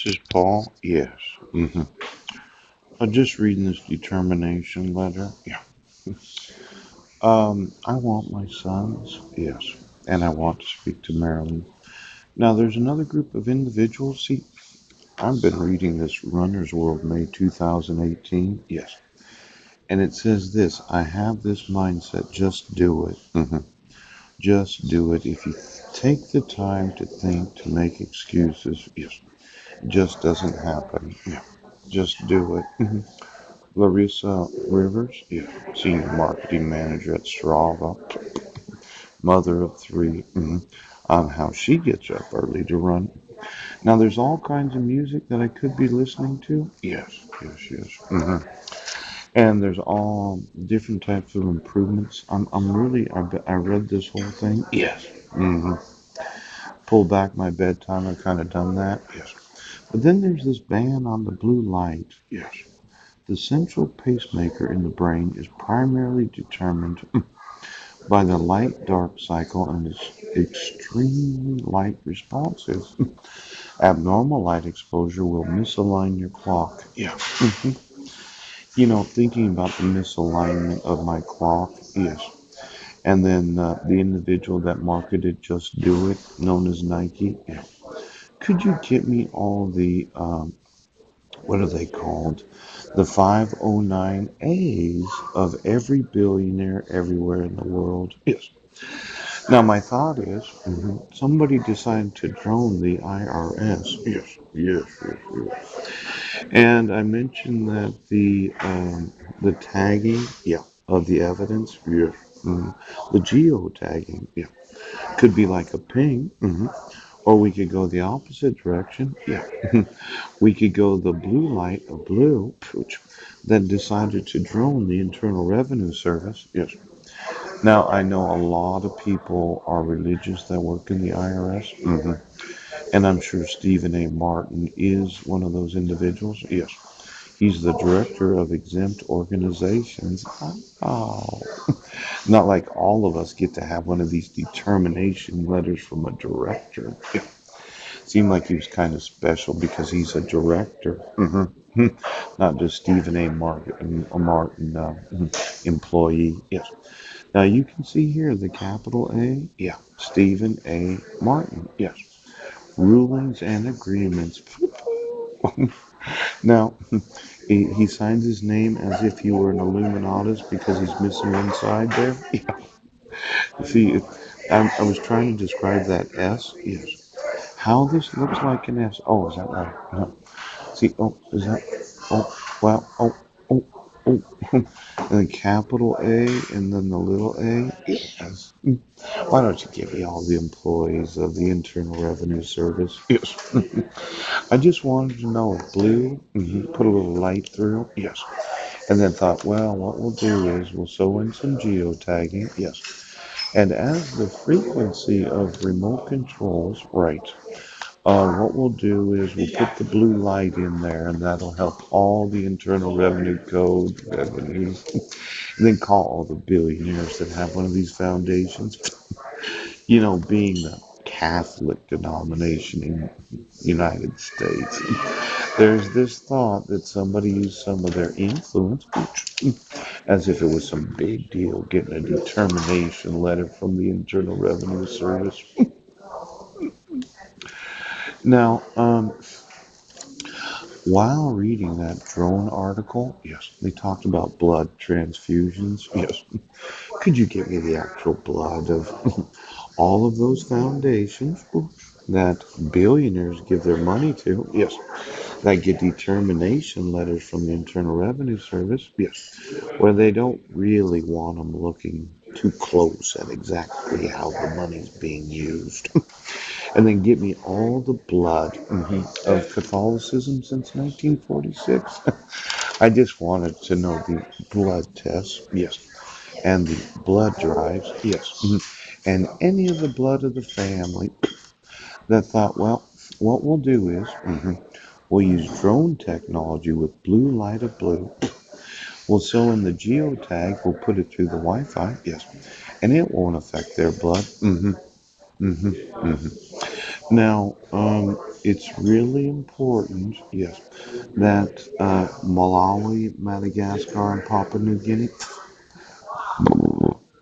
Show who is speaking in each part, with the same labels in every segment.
Speaker 1: This is Paul. Yes. I'm just reading this determination letter. Yeah. I want my sons. Yes. And I want to speak to Marilyn. Now, there's another group of individuals. See, I've been reading this Runner's World, May 2018. Yes. And it says this: I have this mindset, just do it. Just do it. If you take the time to think, to make excuses, yes, it just doesn't happen. Yeah. Just do it. Larissa Rivers, yeah, Senior Marketing Manager at Strava, mother of three, on how she gets up early to run. Now, there's all kinds of music that I could be listening to. Yes. And there's all different types of improvements. I'm really, I read this whole thing. Yes. hmm Pull back my bedtime. I've kind of done that. Yes. But then there's this ban on the blue light. Yes. The central pacemaker in the brain is primarily determined by the light-dark cycle and is extremely light responsive. Abnormal light exposure will misalign your clock. Yeah. Thinking about the misalignment of my clock, yes. And then the individual that marketed Just Do It, known as Nike, yeah. Could you get me all the, what are they called? The 509 A's of every billionaire everywhere in the world? Yes. Now, my thought is, somebody decided to drone the IRS. Yes. And I mentioned that the tagging, yeah, of the evidence, yes. The geotagging, yeah, could be like a ping, or we could go the opposite direction, yeah. We could go the blue light of blue, which then decided to drone the Internal Revenue Service, yes. Now, I know a lot of people are religious that work in the IRS, and I'm sure Stephen A. Martin is one of those individuals. Yes, he's the director of exempt organizations. Oh, not like all of us get to have one of these determination letters from a director. Yeah. Seemed like he was kind of special because he's a director, not just Stephen A. Martin employee. Yes. Now you can see here the capital A. Yeah. Stephen A. Martin. Yes. Rulings and agreements. Now, he signs his name as if he were an Illuminatus because he's missing one side there. Yeah. See, I was trying to describe that S. Yes. How this looks like an S. Oh, is that right? No. See, oh, is that? Oh, well, oh, oh. And then capital A and then the little a. Yes. Why don't you give me all the employees of the Internal Revenue Service? Yes. I just wanted to know if blue, put a little light through. Yes. And then thought, well, what we'll do is we'll sew in some geotagging. Yes. And as the frequency of remote controls, right, what we'll do is we'll put the blue light in there, and that'll help all the Internal Revenue Code revenues. And then call all the billionaires that have one of these foundations. Being the Catholic denomination in the United States, there's this thought that somebody used some of their influence, as if it was some big deal, getting a determination letter from the Internal Revenue Service. Now, while reading that drone article, yes, they talked about blood transfusions. Yes, could you get me the actual blood of all of those foundations that billionaires give their money to? Yes, that get determination letters from the Internal Revenue Service. Yes, where they don't really want them looking too close at exactly how the money's being used. And then get me all the blood of Catholicism since 1946. I just wanted to know the blood tests, yes, and the blood drives, yes, and any of the blood of the family that thought, well, what we'll do is we'll use drone technology with blue light of blue. We'll sew in the geotag, we'll put it through the Wi-Fi, yes, and it won't affect their blood. Hmm Now, it's really important, yes, that Malawi, Madagascar, and Papua New Guinea,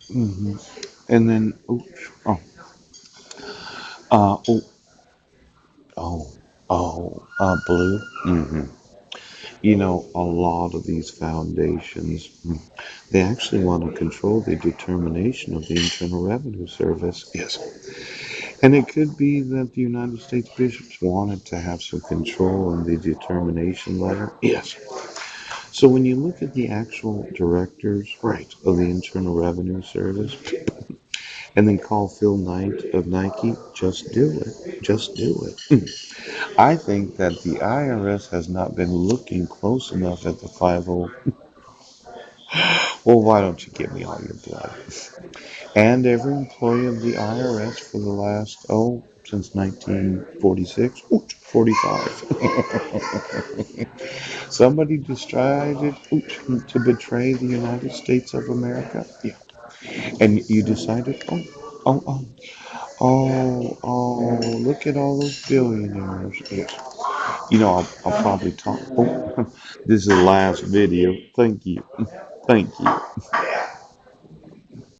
Speaker 1: hmm and then, oops, uh, oh, oh, blue. A lot of these foundations, they actually want to control the determination of the Internal Revenue Service. Yes. And it could be that the United States bishops wanted to have some control in the determination letter. Yes. So when you look at the actual directors, right, of the Internal Revenue Service, and then call Phil Knight of Nike, just do it. Just do it. I think that the IRS has not been looking close enough at the 50. Well, why don't you give me all your blood? And every employee of the IRS for the last, since 1946, 45. Somebody decided to betray the United States of America. Yeah. And you decided, oh, oh, look at all those billionaires. Yes. I'll probably talk. Oh, this is the last video. Thank you. Thank you.